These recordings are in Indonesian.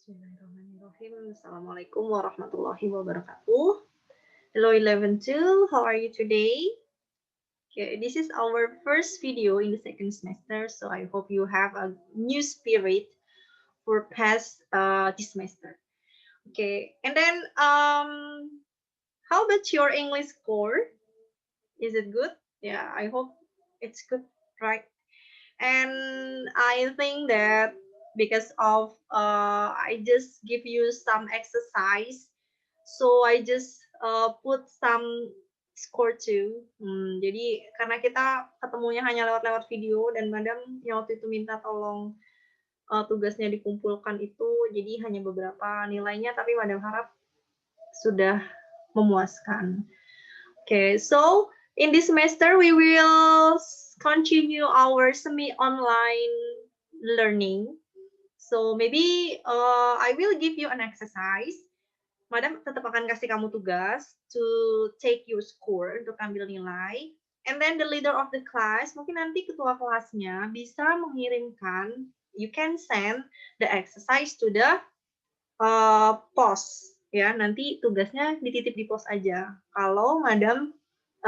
Bismillahirrahmanirrahim. Assalamualaikum warahmatullahi wabarakatuh. Hello 11-2, how are you today? Okay, this is our first video in the second semester, so I hope you have a new spirit for past this semester. Okay, and then how about your English score? Is it good? Yeah, I hope it's good, right? And I think that because of I just give you some exercise, so I just put some score too. Jadi karena kita ketemunya hanya lewat-lewat video dan madam yang waktu itu minta tolong tugasnya dikumpulkan itu, jadi hanya beberapa nilainya, tapi madam harap sudah memuaskan. Okay, so in this semester we will continue our semi-online learning. So maybe I will give you an exercise. Madam tetap akan kasih kamu tugas to take your score untuk ambil nilai. And then the leader of the class, mungkin nanti ketua kelasnya bisa mengirimkan, you can send the exercise to the pos. Ya, nanti tugasnya dititip di pos aja. Kalau madam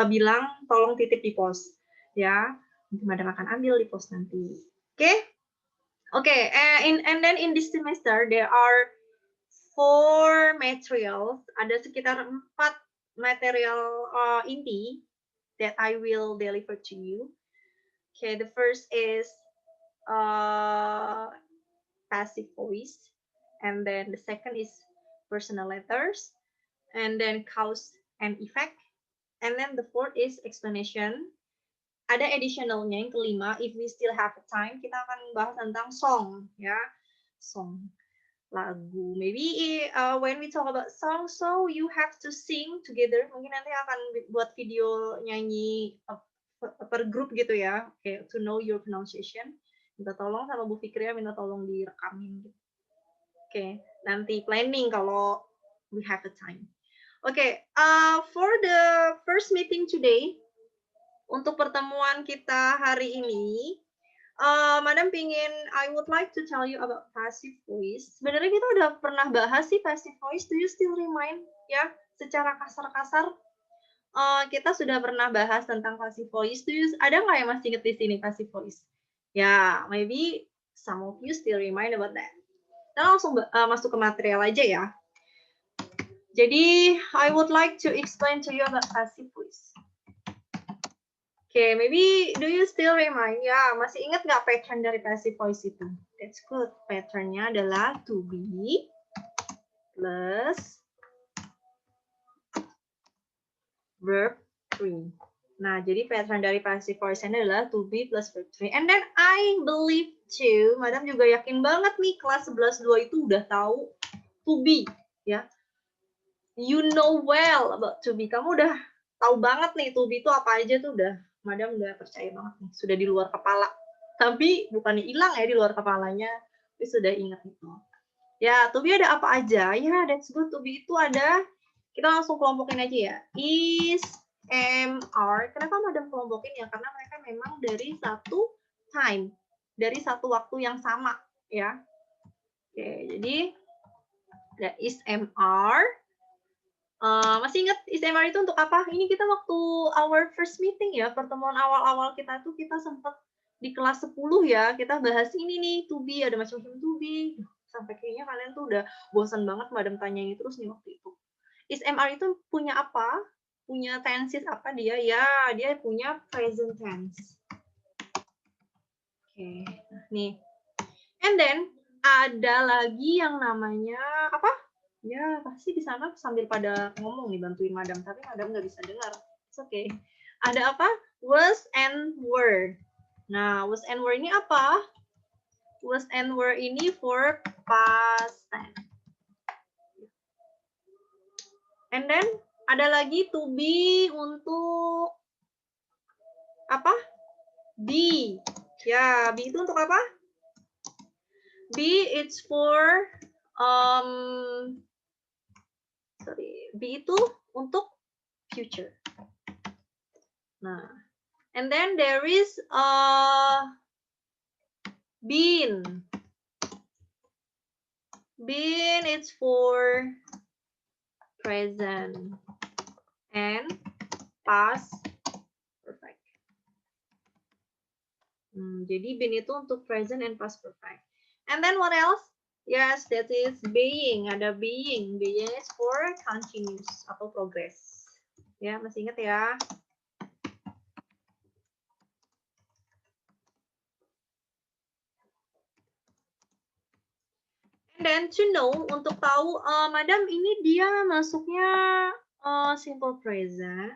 bilang tolong titip di pos, ya, nanti madam akan ambil di pos nanti. Okay, and then in this semester there are 4 materials. Ada sekitar 4 material inti that I will deliver to you. Okay, the first is passive voice, and then the second is personal letters, and then cause and effect, and then the fourth is explanation. Ada additionalnya yang kelima, if we still have time, kita akan bahas tentang song, ya, song, lagu. Maybe when we talk about song, so you have to sing together. Mungkin nanti akan buat video nyanyi per grup gitu ya, okay, to know your pronunciation. Minta tolong sama Bu Fikria, minta tolong direkamin gitu. Okay, nanti planning kalau we have the time. Okay, for the first meeting today, untuk pertemuan kita hari ini, Madam I would like to tell you about passive voice. Sebenarnya kita udah pernah bahas sih passive voice. Do you still remind? Ya, secara kasar-kasar kita sudah pernah bahas tentang passive voice. Ada nggak yang masih inget di sini passive voice? Ya, maybe some of you still remind about that. Kita langsung masuk ke material aja ya. Jadi, I would like to explain to you about passive voice. Okay, maybe do you still remind? Ya, masih ingat nggak pattern dari passive voice itu? That's good. Patternnya adalah to be plus verb 3. Nah, jadi pattern dari passive voice ini adalah to be plus verb 3. And then I believe too, Madam juga yakin banget nih kelas 11-2 itu udah tahu to be, ya. You know well about to be. Kamu udah tahu banget nih to be itu apa aja tuh udah. Madam udah percaya banget nih, sudah di luar kepala. Tapi bukan hilang ya di luar kepalanya, tapi sudah ingat itu. Ya, to be ada apa aja? Ya, that's good. To be itu ada, kita langsung kelompokin aja ya. Is, am, are. Kenapa Madam kelompokin ya? Karena mereka memang dari satu time, dari satu waktu yang sama, ya. Oke, jadi ada is, am, are. Masih ingat is, am, are itu untuk apa? Ini kita waktu our first meeting ya, pertemuan awal-awal kita tuh kita sempat di kelas 10 ya, kita bahas ini nih, to be, ada macam-macam to be. Sampai kayaknya kalian tuh udah bosan banget Madam tanyain terus nih waktu itu. Is, am, are itu punya apa? Punya tenses apa dia? Ya, dia punya present tense. Oke, nah nih. And then ada lagi yang namanya apa? Ya, pasti di sana sambil pada ngomong nih bantuin Madam, tapi Madam nggak bisa dengar. It's okay. Ada apa? Was and were. Nah, was and were ini apa? Was and were ini for past tense. And then ada lagi to be untuk apa? Be. Ya, be itu untuk apa? Be it's for be itu untuk future. Nah, and then there is been. Been it's for present and past perfect. Jadi been itu untuk present and past perfect. And then what else? Yes, that is being. Ada being. Being is for continuous atau progress. Ya, masih ingat ya? And then to know, untuk tahu, Madam ini dia masuknya simple present.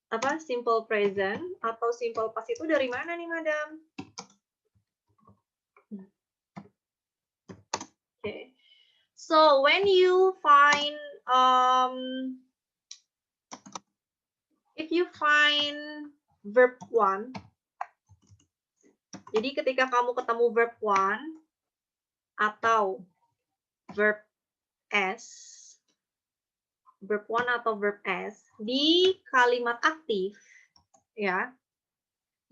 Apa? Simple present atau simple past itu dari mana nih, Madam? Okay. So when you find if you find verb 1, jadi ketika kamu ketemu verb 1 atau verb S, verb 1 atau verb S di kalimat aktif, ya.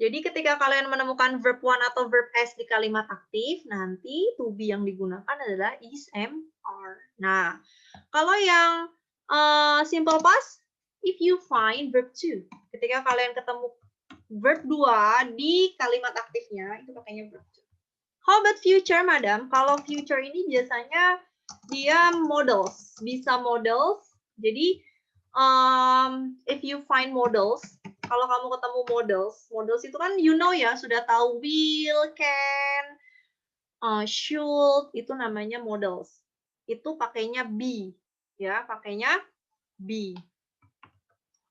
Jadi ketika kalian menemukan verb 1 atau verb S di kalimat aktif, nanti to be yang digunakan adalah is, am, are. Nah, kalau yang simple past, if you find verb 2. Ketika kalian ketemu verb 2 di kalimat aktifnya, itu pakainya verb 2. How about future, Madam? Kalau future ini biasanya dia models, bisa models. Jadi, if you find models, kalau kamu ketemu models itu kan you know ya, sudah tahu will, can, should, itu namanya models. Itu pakainya be, ya, pakainya be.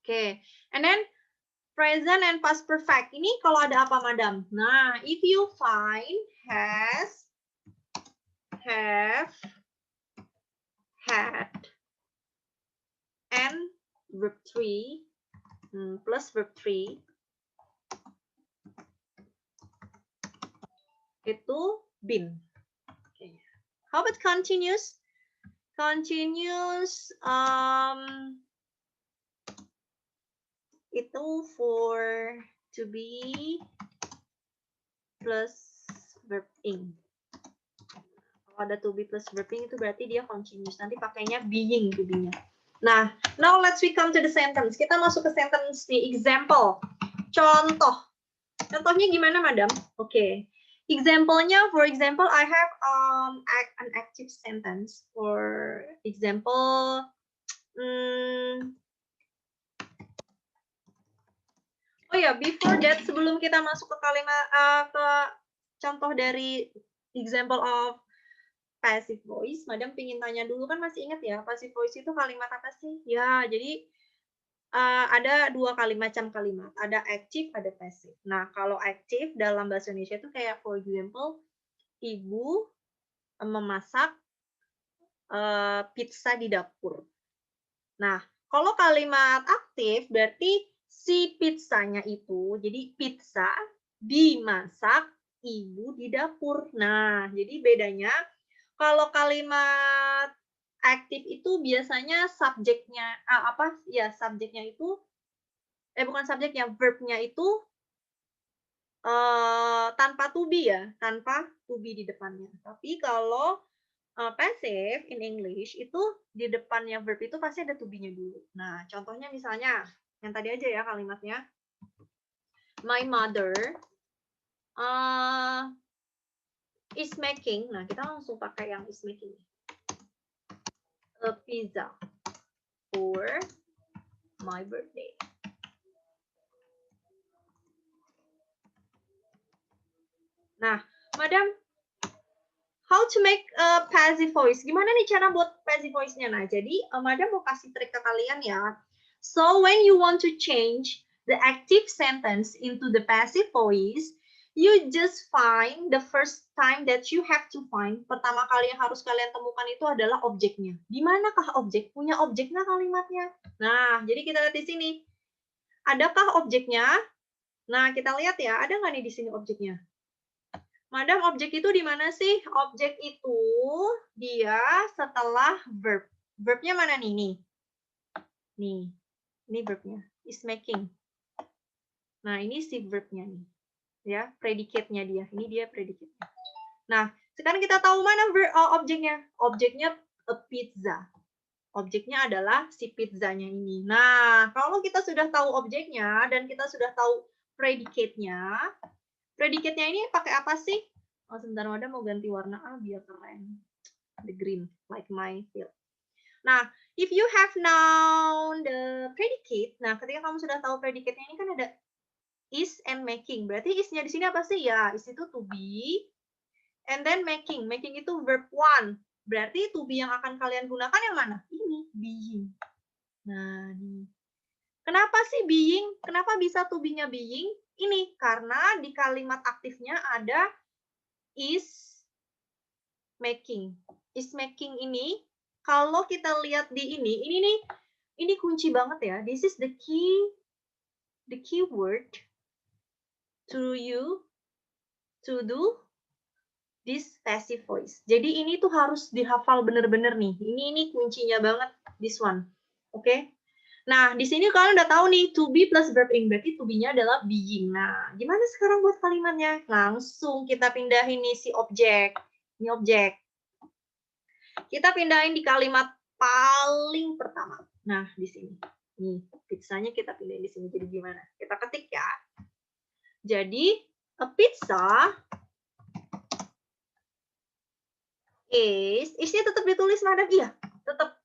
Oke, and then present and past perfect. Ini kalau ada apa, Madam? Nah, if you find has, have, had, and verb 3 plus verb 3 itu been. Okay. How about continuous? Continuous itu for to be plus verb ing. Kalau ada to be plus verb ing itu berarti dia continuous. Nanti pakainya being to be-nya. Nah, now let's we come to the sentence. Kita masuk ke sentence nih, example. Contoh. Contohnya gimana, Madam? Oke. Okay. Example-nya, for example, I have an active sentence. For example, oh ya, before that, sebelum kita masuk ke kalimat ke contoh dari example of passive voice, Madam pingin tanya dulu, kan masih ingat ya, passive voice itu kalimat apa sih? Ya, jadi ada dua macam kalimat, ada active, ada passive. Nah, kalau active dalam bahasa Indonesia itu kayak for example, ibu memasak pizza di dapur. Nah, kalau kalimat aktif berarti si pizzanya itu, jadi pizza dimasak ibu di dapur. Nah, jadi bedanya kalau kalimat aktif itu biasanya subjeknya apa? Ya, subjeknya itu bukan subjeknya, verbnya itu tanpa to be ya, tanpa to be di depannya. Tapi kalau passive in English itu di depannya verb itu pasti ada to be-nya dulu. Nah, contohnya misalnya yang tadi aja ya kalimatnya. My mother is making. Nah, kita langsung pakai yang is making. A pizza for my birthday. Nah, Madam, how to make a passive voice? Gimana nih cara buat passive voice-nya? Nah, jadi Madam mau kasih trik ke kalian ya. So, when you want to change the active sentence into the passive voice, you just find the first time that you have to find. Pertama kali yang harus kalian temukan itu adalah objeknya. Di manakah objek? Punya objeknya kalimatnya. Nah, jadi kita lihat di sini. Adakah objeknya? Nah, kita lihat ya, ada nggak nih di sini objeknya? Madam, objek itu di mana sih? Objek itu dia setelah verb. Verbnya mana nih? Nih. Ini verbnya. Is making. Nah, ini si verbnya nih. Ya, predicate-nya dia. Ini dia predicate-nya. Nah, Sekarang kita tahu mana objeknya. Objeknya a pizza. Objeknya adalah si pizzanya ini. Nah, kalau kita sudah tahu objeknya dan kita sudah tahu predicate-nya ini pakai apa sih? Oh, sebentar, Mada mau ganti warna biar keren. The green, like my field. Nah, if you have known the predicate, nah ketika kamu sudah tahu predicate-nya ini kan ada is and making. Berarti is-nya di sini apa sih? Ya, is itu to be, and then making. Making itu verb one. Berarti to be yang akan kalian gunakan yang mana? Ini, being. Nah, ini. Kenapa sih being? Kenapa bisa to be-nya being? Ini, karena di kalimat aktifnya ada is making. Is making ini, kalau kita lihat di ini nih, ini kunci banget ya. This is the key word to you to do this passive voice. Jadi ini tuh harus dihafal bener-bener nih. Ini kuncinya banget, this one. Oke? Okay? Nah, di sini kalian udah tahu nih, to be plus verb ing. Berarti to be-nya adalah being. Nah, gimana sekarang buat kalimatnya? Langsung kita pindahin nih si objek. Ini objek. Kita pindahin di kalimat paling pertama. Nah, di sini. Nih, pizzanya kita pindahin di sini. Jadi gimana? Kita ketik ya. Jadi, a pizza is-nya tetap ditulis, Madam? Iya, tetap.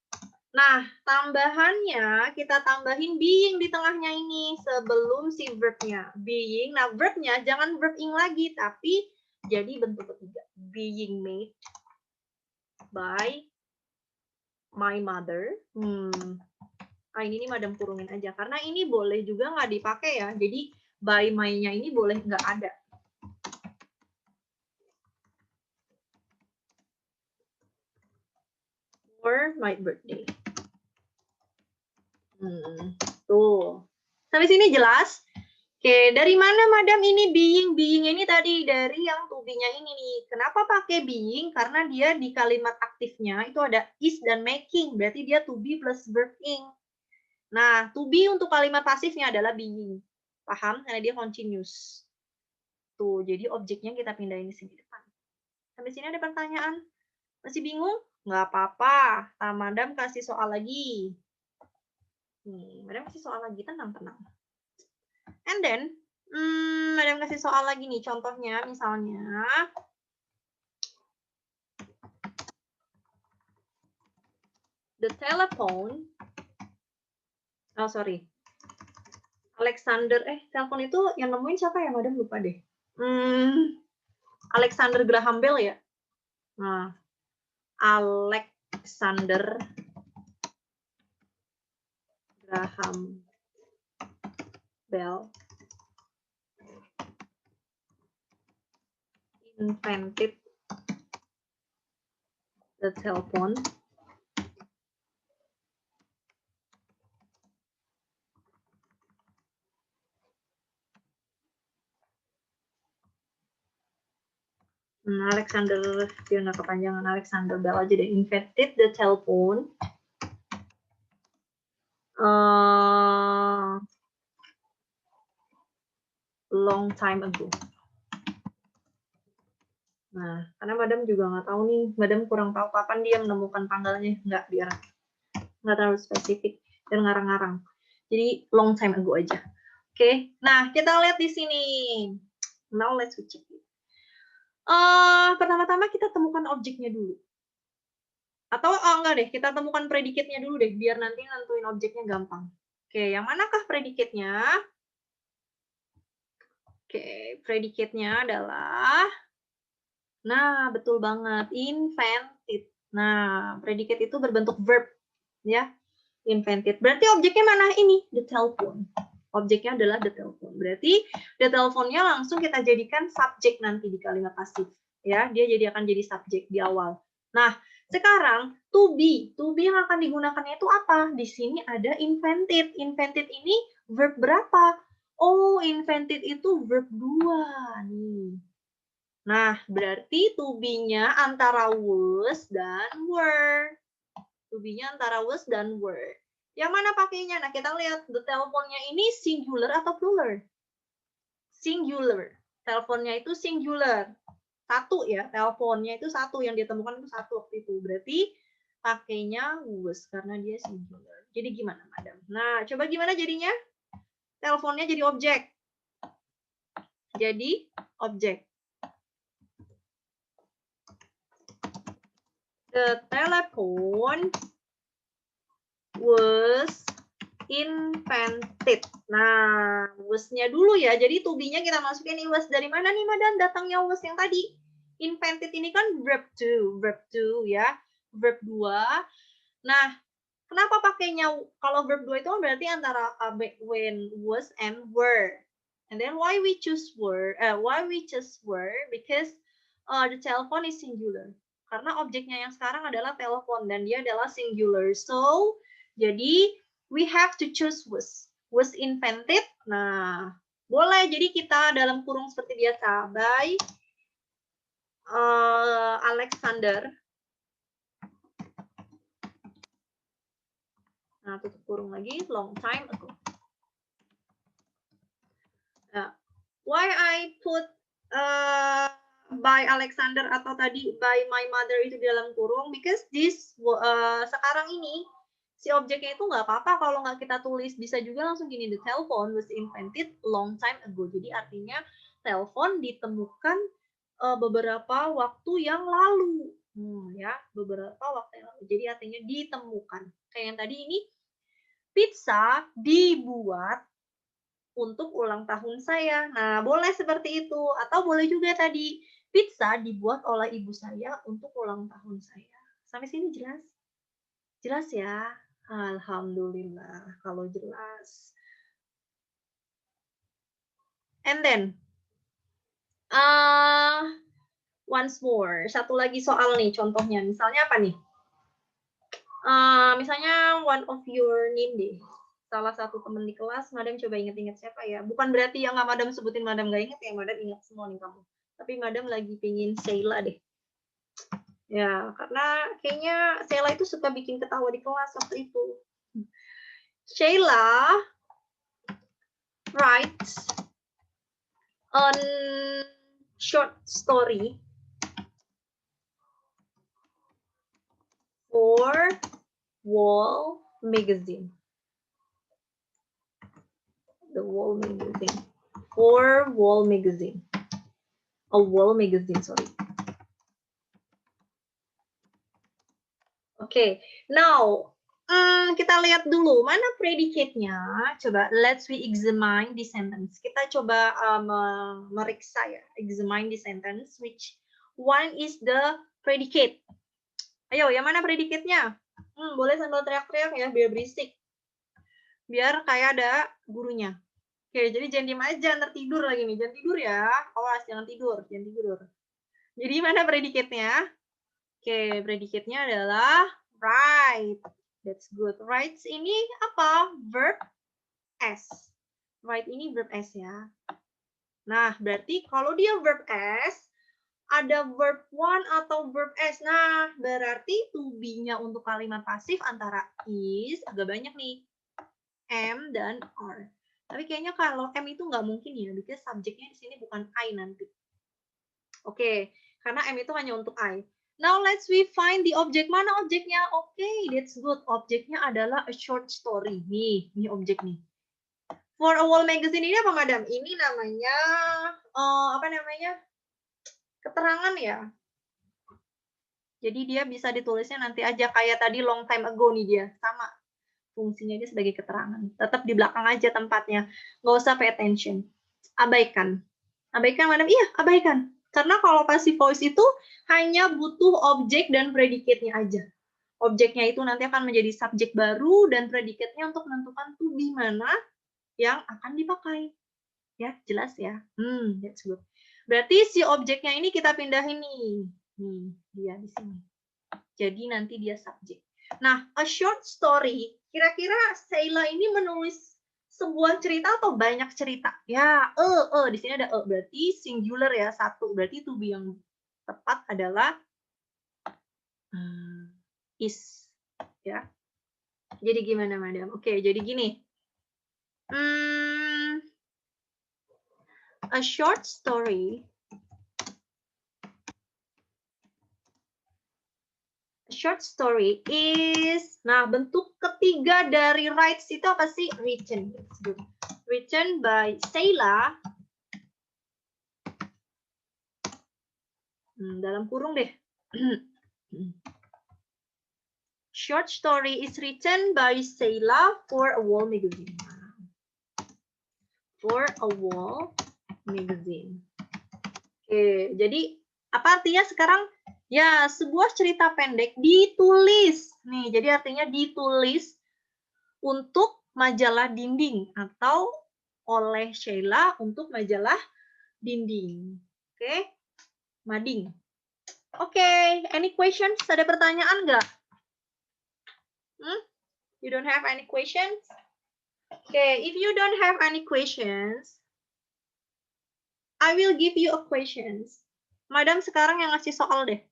Nah, tambahannya kita tambahin being di tengahnya ini sebelum si verb-nya. Being, nah verb-nya jangan verb ing lagi, tapi jadi bentuk ketiga. Being made by my mother. Ini nih Madam kurungin aja, karena ini boleh juga nggak dipakai ya. Jadi by my-nya ini boleh nggak ada. For my birthday. Tuh. Sampai sini jelas? Oke, dari mana Madam ini being? Being ini tadi dari yang to be-nya ini nih. Kenapa pakai being? Karena dia di kalimat aktifnya itu ada is dan making. Berarti dia to be plus verb ing. Nah, to be untuk kalimat pasifnya adalah being. Paham? Karena dia continuous. Tuh, jadi objeknya kita pindahin di sini depan. Sampai sini ada pertanyaan? Masih bingung? Nggak apa-apa. Madam kasih soal lagi. Nih, Madam kasih soal lagi, tenang-tenang. And then, Madam kasih soal lagi nih, contohnya misalnya, the telephone, Alexander, telepon itu yang nemuin siapa ya, Madam lupa deh. Alexander Graham Bell ya? Nah, Alexander Graham Bell invented the telephone Alexander, dia nggak kepanjangan, Alexander Bell aja deh, invented the telephone long time ago. Nah, karena Madam juga nggak tahu nih, Madam kurang tahu kapan dia menemukan tanggalnya, nggak terlalu spesifik dan ngarang-ngarang. Jadi long time ago aja. Oke, nah kita lihat di sini. Now let's check it. Pertama-tama kita temukan objeknya dulu. Atau enggak deh, kita temukan predicate-nya dulu deh, biar nanti nentuin objeknya gampang. Oke, yang manakah predicate-nya? Oke, predicate-nya adalah, nah betul banget, invented. Nah, predicate itu berbentuk verb, ya, invented. Berarti objeknya mana ini? The telephone. Objeknya adalah the telephone. Berarti the telephone-nya langsung kita jadikan subjek nanti di kalimat pasif. Ya, dia akan jadi subjek di awal. Nah, sekarang to be yang akan digunakannya itu apa? Di sini ada invented. Invented ini verb berapa? Oh, invented itu verb 2 nih. Nah, berarti to be-nya antara was dan were. To be-nya antara was dan were. Yang mana pakainya? Nah, kita lihat the teleponnya ini singular atau plural? Singular. Teleponnya itu singular. Satu ya, teleponnya itu satu, yang ditemukan itu satu waktu itu. Berarti pakainya was karena dia singular. Jadi gimana, Madam? Nah, coba gimana jadinya? Teleponnya jadi objek. Jadi objek. The telephone was invented. Nah, was-nya dulu ya. Jadi to be-nya kita masukin nih was. Dari mana nih, Madam? Datangnya was yang tadi. Invented ini kan verb to ya. Verb 2. Nah, kenapa pakainya kalau verb 2 itu berarti antara when, was, and were. And then why we choose were? Because the telephone is singular. Karena objeknya yang sekarang adalah telepon dan dia adalah singular. So, jadi we have to choose was. Was invented. Nah, boleh. Jadi kita dalam kurung seperti biasa. By Alexander. Nah, tutup kurung lagi. Long time ago. Nah, why I put by Alexander atau tadi by my mother itu di dalam kurung? Because this sekarang ini si objeknya itu nggak apa-apa kalau nggak kita tulis, bisa juga langsung gini, the telephone was invented long time ago. Jadi artinya telepon ditemukan beberapa waktu yang lalu, ya beberapa waktu yang lalu. Jadi artinya ditemukan. Kayak yang tadi ini, pizza dibuat untuk ulang tahun saya. Nah, boleh seperti itu. Atau boleh juga tadi, pizza dibuat oleh ibu saya untuk ulang tahun saya. Sampai sini jelas? Jelas ya? Alhamdulillah kalau jelas. And then, once more. Satu lagi soal nih contohnya. Misalnya apa nih? Misalnya one of your name deh. Salah satu teman di kelas, Madam coba inget-inget siapa ya. Bukan berarti yang nggak Madam sebutin Madam nggak inget ya, Madam ingat semua nih kamu. Tapi Madam lagi pingin Sheila deh. Ya, karena kayaknya Sheila itu suka bikin ketawa di kelas waktu itu. Sheila writes a short story for Wall magazine. The Wall magazine. For Wall magazine. A Wall magazine, sorry. Oke, now kita lihat dulu mana predicate-nya. Coba let's we examine the sentence. Kita coba meriksa ya, examine the sentence. Which one is the predicate? Ayo, yang mana predicate-nya? Boleh sambil teriak-teriak ya, biar berisik. Biar kayak ada gurunya. Oke, jadi jangan diem aja, ntar tidur lagi nih. Jangan tidur ya, awas, jangan tidur. Jadi mana predicate-nya? Oke, predicate-nya adalah right. That's good. Right ini apa? Verb S. Right ini verb S ya. Nah, berarti kalau dia verb S, ada verb one atau verb S. Nah, berarti to be-nya untuk kalimat pasif antara is, agak banyak nih. Am dan are. Tapi kayaknya kalau am itu nggak mungkin ya, because subjeknya di sini bukan I nanti. Oke, karena am itu hanya untuk I. Now let's we find the object. Mana objeknya? Oke, that's good. Objeknya adalah a short story. Nih, ini objek nih. For a Wall magazine ini apa, Madam? Ini namanya apa namanya? Keterangan ya. Jadi dia bisa ditulisnya nanti aja kayak tadi long time ago nih dia. Sama. Fungsinya dia sebagai keterangan. Tetap di belakang aja tempatnya. Nggak usah pay attention. Abaikan. Abaikan, Madam? Iya, abaikan. Karena kalau passive voice itu hanya butuh objek dan predikatnya aja. Objeknya itu nanti akan menjadi subjek baru dan predikatnya untuk menentukan to be mana yang akan dipakai. Ya, jelas ya? That's good. Berarti si objeknya ini kita pindahin nih. Nih, dia di sini. Jadi nanti dia subjek. Nah, a short story, kira-kira Sheila ini menulis sebuah cerita atau banyak cerita? Ya, di sini ada berarti singular ya, satu. Berarti to be yang tepat adalah is. Ya. Jadi gimana, Madam? Oke, jadi gini. A short story A short story is, nah bentuk ketiga dari writes itu apa sih? Written. Written by Sheila. Dalam kurung deh. Short story is written by Sheila for a wall magazine. For a wall magazine. Oke, jadi apa artinya sekarang? Ya, sebuah cerita pendek ditulis. Nih, jadi artinya ditulis untuk majalah dinding atau oleh Sheila untuk majalah dinding. Oke, mading. Oke, any questions? Ada pertanyaan nggak? You don't have any questions? Okay, if you don't have any questions, I will give you a questions. Madam sekarang yang ngasih soal deh.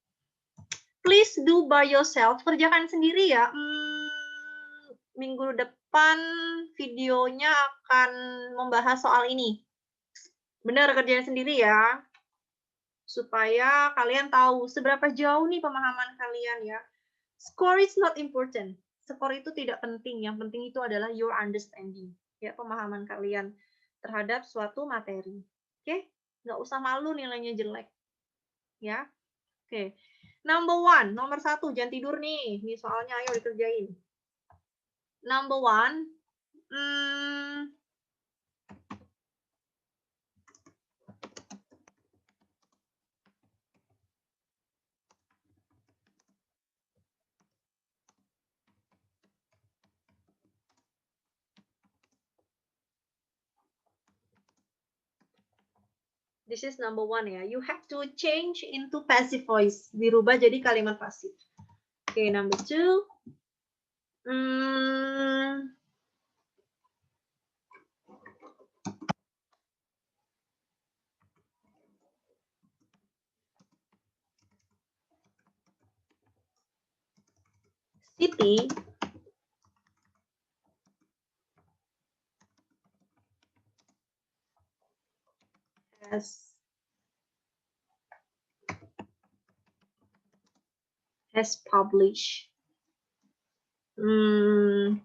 Please do by yourself. Kerjakan sendiri ya. Minggu depan videonya akan membahas soal ini. Benar, kerjain sendiri ya. Supaya kalian tahu seberapa jauh nih pemahaman kalian ya. Score is not important. Skor itu tidak penting. Yang penting itu adalah your understanding. Ya, pemahaman kalian terhadap suatu materi. Oke? Nggak usah malu nilainya jelek. Ya. Oke. Number 1, nomor 1, jangan tidur nih. Nih soalnya ayo dikerjain. Number 1, this is number 1 ya. You have to change into passive voice. Dirubah jadi kalimat pasif. Oke, number 2. Siti has published the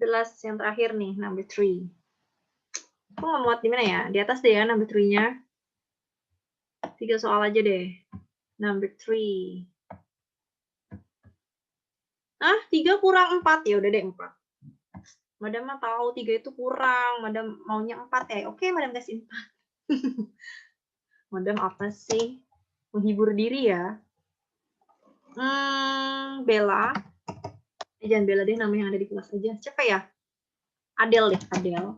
last yang terakhir nih, number 3. Aku nggak muat di mana ya? Di atas deh ya number 3-nya. 3 soal aja deh. Number 3. 3 kurang 4. Ya udah deh 4. Madam mah tahu 3 itu kurang. Madam maunya 4 ya. Oke, Madam kasih 4. Madam apa sih? Menghibur diri ya. Bella. Jangan Bella deh, nama yang ada di kelas aja. Siapa ya? Adele deh, Adele.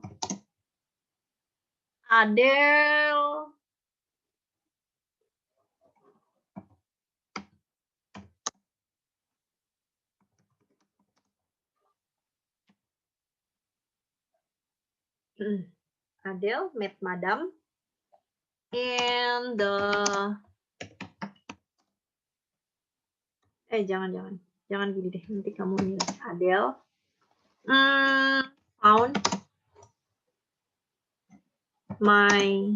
Adele met Madam and jangan gini deh, nanti kamu nilai. Adele found my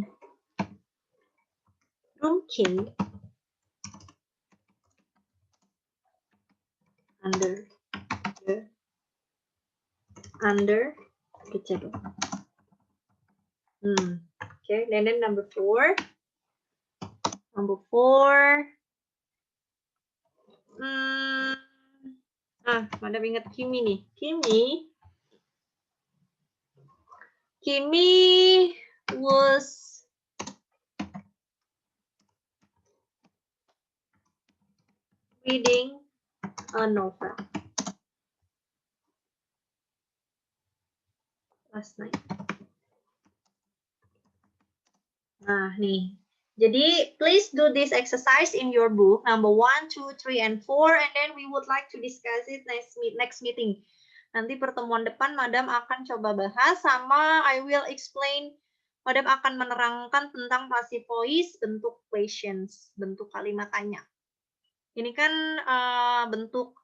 room key under the table. Okay, and then number 4. Madam ingat Kimi nih. Kimi was reading a novel last night. Nah, nih. Jadi, please do this exercise in your book, number 1, 2, 3, and 4, and then we would like to discuss it next meeting. Nanti pertemuan depan, Madam akan coba bahas, sama I will explain, Madam akan menerangkan tentang passive voice, bentuk questions, bentuk kalimat tanya. Ini kan bentuk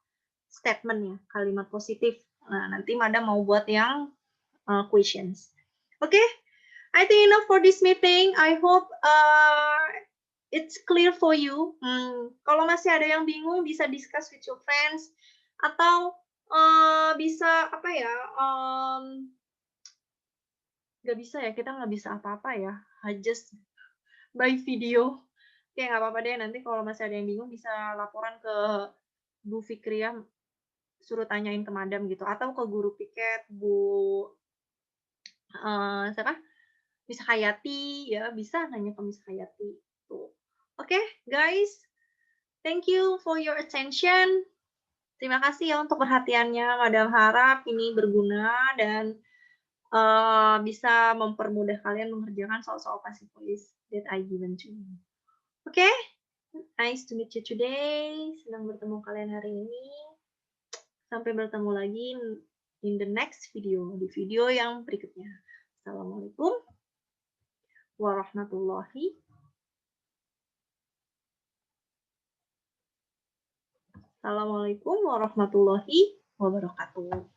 statement ya, kalimat positif. Nah, nanti Madam mau buat yang questions. Oke, I think enough for this meeting. I hope it's clear for you. Kalau masih ada yang bingung, bisa discuss with your friends atau bisa apa ya? Nggak bisa ya, kita nggak bisa apa-apa ya. I just by video. Oke, nggak apa-apa deh. Nanti kalau masih ada yang bingung, bisa laporan ke Bu Fikriah, suruh tanyain ke Madam gitu, atau ke guru piket, Bu siapa? Miss Hayati ya, bisa nanya ke Miss Hayati tuh. Oke, guys, thank you for your attention. Terima kasih ya untuk perhatiannya. Madam harap ini berguna dan bisa mempermudah kalian mengerjakan soal-soal passive voice that I given to you. Oke, nice to meet you today. Senang bertemu kalian hari ini. Sampai bertemu lagi in the next video, di video yang berikutnya. Assalamualaikum warahmatullahi Assalamualaikum warahmatullahi wabarakatuh.